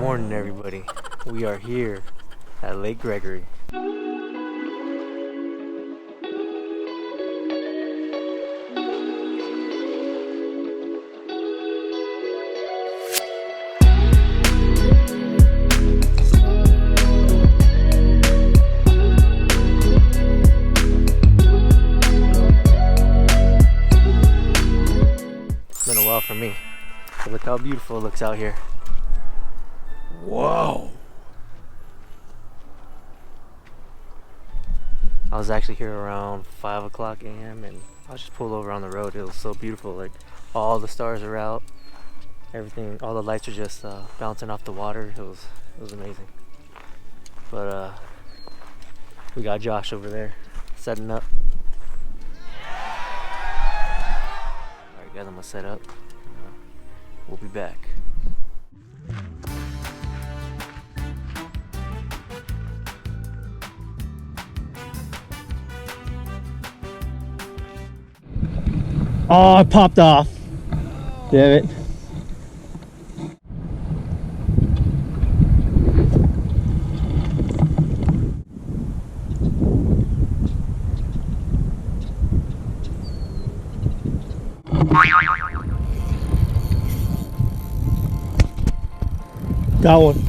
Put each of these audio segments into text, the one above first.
morning, everybody. We are here at Lake Gregory. It's been a while for me, but look how beautiful it looks out here. Whoa! I was actually here around 5 o'clock a.m. and I was just pulled over on the road. It was so beautiful. Like, all the stars are out, everything, all the lights are just bouncing off the water. It was amazing. But we got Josh over there setting up. Alright guys, I'm gonna set up. We'll be back. Oh, it popped off. Damn it. Got one.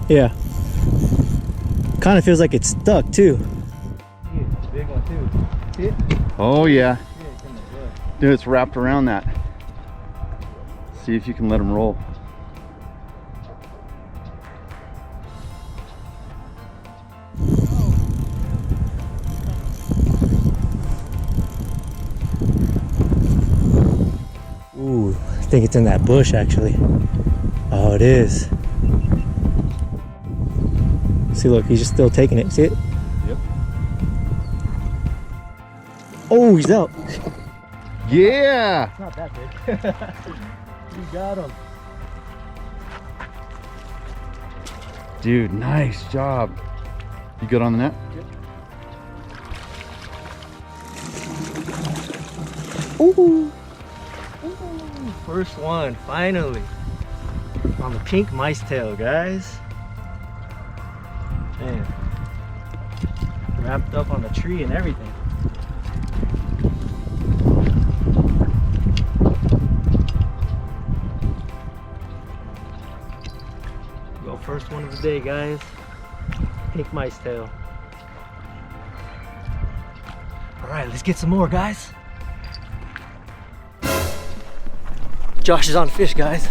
Yeah. Kind of feels like it's stuck too. Yeah, big one too. See it? Oh yeah. Dude, it's wrapped around that. See if you can let them roll. Ooh, I think it's in that bush actually. Oh, it is. See, look, he's just still taking it. See it? Yep. Oh, he's out. Yeah! It's not that big. You got him. Dude, nice job. You good on the net? Yep. Ooh. First one, finally. On the pink mice tail, guys. Man. Wrapped up on the tree and everything. Go, first one of the day, guys. Pink mice tail. Alright, let's get some more, guys. Josh is on fish, guys.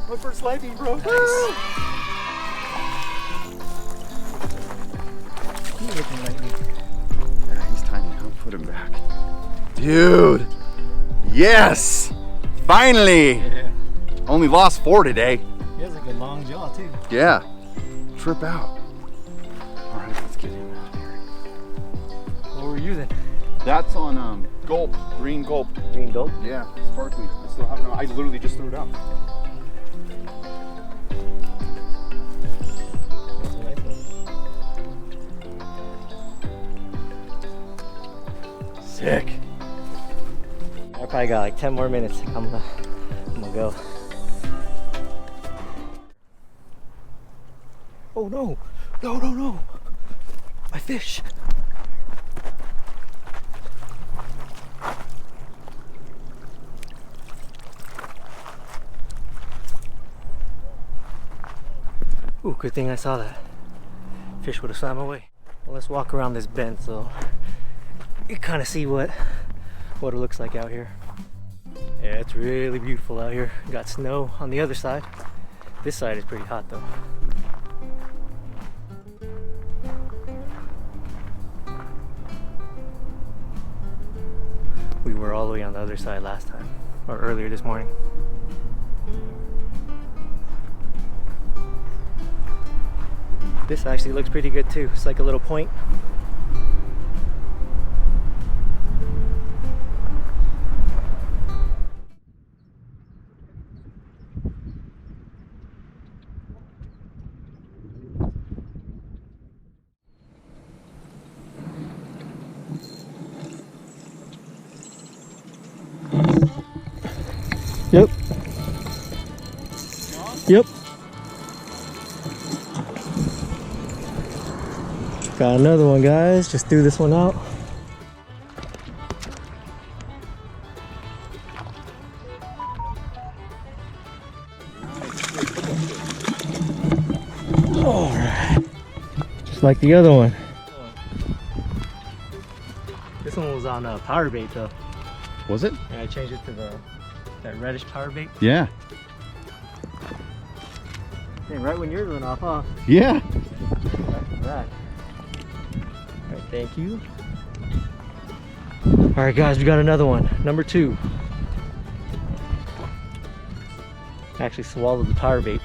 My first lightning, bro. Nice. He's looking lightning. Yeah, he's tiny. I'll put him back. Dude! Yes! Finally! Yeah. Only lost 4 today. He has like a long jaw, too. Yeah. Trip out. Alright, let's get him out of here. What were you using? That's on gulp, green gulp. Green gulp? Yeah, sparkly. I still have no. I literally just threw it out. That's a nice one. Sick. I probably got like 10 more minutes. I'm gonna go. Oh no! No, no, no! My fish! Ooh, good thing I saw that. Fish would have swam away. Well, let's walk around this bend so you kind of see what it looks like out here. Yeah, it's really beautiful out here. Got snow on the other side. This side is pretty hot though. We were all the way on the other side last time, or earlier this morning. This actually looks pretty good too. It's like a little point. Yep. Got another one, guys. Just threw this one out. Alright. Just like the other one. This one was on power bait though. Was it? And I changed it to that reddish power bait. Yeah. Dang, right when yours went off, huh? Yeah. Right. Alright, thank you. Alright guys, we got another one. Number 2. Actually swallowed the power bait.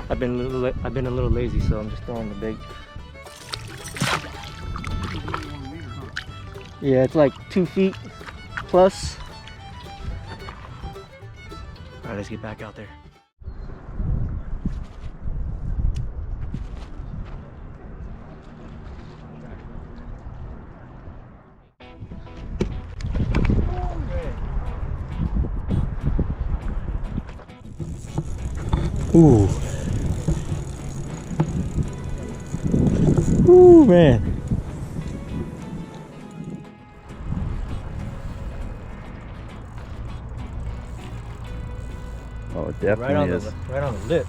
I've been a little lazy, so I'm just throwing the bait. Yeah, it's like 2 feet plus. Alright, let's get back out there. Ooh. Ooh, man. Oh, it definitely is. Right on the lip.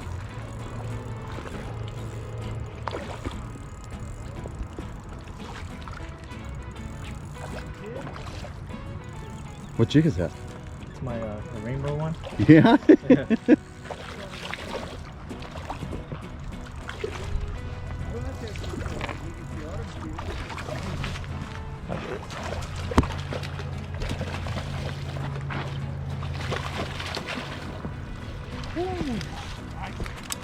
What jig is that? It's my rainbow one. Yeah?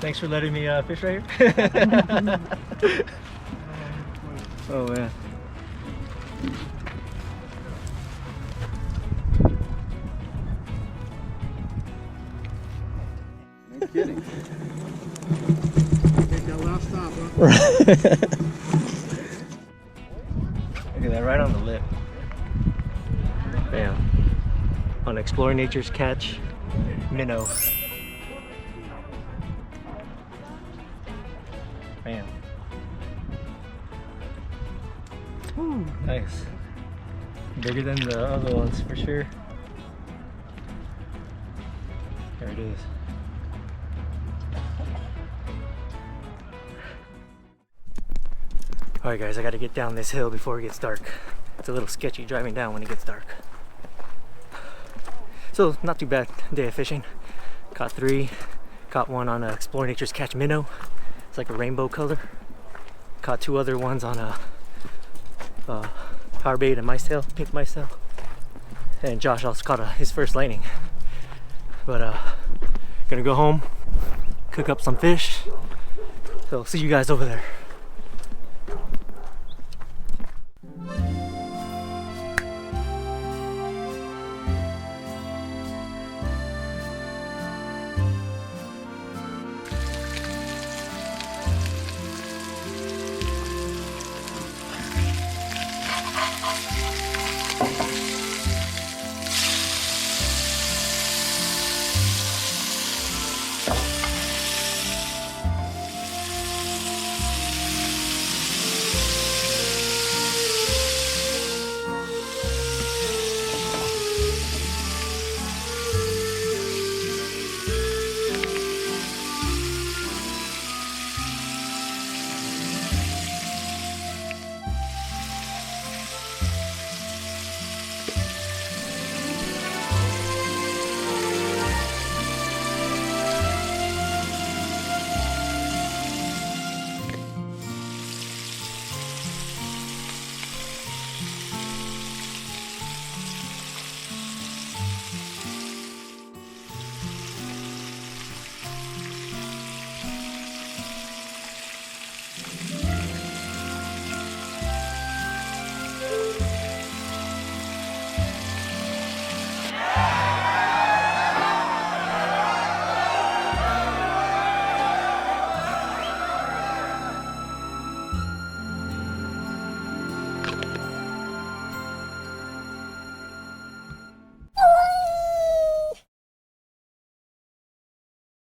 Thanks for letting me fish right here. Oh man. No kidding. Take that last stop, huh? Look at that, right on the lip. Bam. On Exploring Nature's catch, minnow. Bam. Ooh, nice. Bigger than the other ones for sure. There it is. Alright guys, I gotta get down this hill before it gets dark. It's a little sketchy driving down when it gets dark. So, not too bad day of fishing. Caught 3. Caught one on Explore Nature's Catch minnow. It's like a rainbow color. Caught 2 other ones on a power bait and mice tail, pink mice tail. And Josh also caught his first lightning. But gonna go home, cook up some fish. So see you guys over there.